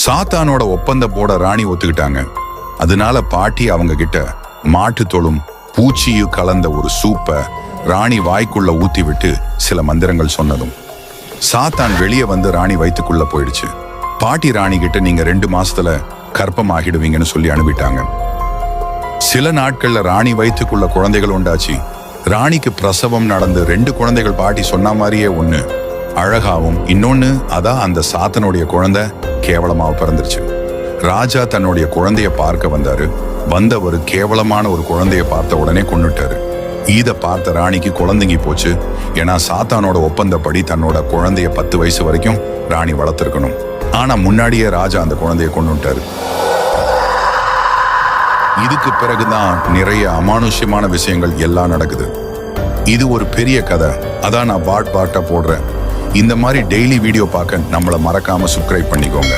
சாத்தானோட ஒப்பந்தம் போட ராணி ஒத்துக்கிட்டாங்க. அதனால பாட்டி அவங்க கிட்ட மாட்டு தொழும் பூச்சியும் கலந்த ஒரு சூப்பை ராணி வாய்க்குள்ள ஊத்தி விட்டு சில மந்திரங்கள் சொன்னதும் சாத்தான் வெளியே வந்து ராணி வயிற்றுக்குள்ள போயிடுச்சு. பாட்டி ராணி கிட்ட நீங்க 2 மாசத்துல கர்ப்பம் ஆகிடுவீங்கன்னு சொல்லி அனுப்பிட்டாங்க. சில நாட்கள்ல ராணி வயிற்றுக்குள்ள குழந்தைகள் உண்டாச்சு. ராணிக்கு பிரசவம் நடந்து 2 குழந்தைகள் பாட்டி சொன்ன மாதிரியே ஒண்ணு அழகாவும் இன்னொன்னு அதான் அந்த சாத்தனுடைய குழந்தை கேவலமாக பிறந்துருச்சு. ராஜா தன்னுடைய குழந்தைய பார்க்க வந்தாரு. வந்தவர் கேவலமான ஒரு குழந்தைய பார்த்த உடனே கொன்னுட்டாரு. இதை பார்த்த ராணிக்கு குழந்தைங்கி போச்சு. ஏன்னா சாத்தானோட ஒப்பந்தப்படி தன்னோட குழந்தைய 10 வயசு வரைக்கும் ராணி வளர்த்திருக்கணும். ஆனா முன்னாடியே ராஜா அந்த குழந்தைய கொன்னுட்டாரு. இதுக்கு பிறகுதான் நிறைய அமானுஷ்யமான விஷயங்கள் எல்லாம் நடக்குது. இது ஒரு பெரிய கதை. அதான் நான் பாட்டா போடுறேன். இந்த மாதிரி டெய்லி வீடியோ பார்க்க நம்மளை மறக்காம சப்ஸ்கிரைப் பண்ணிக்கோங்க.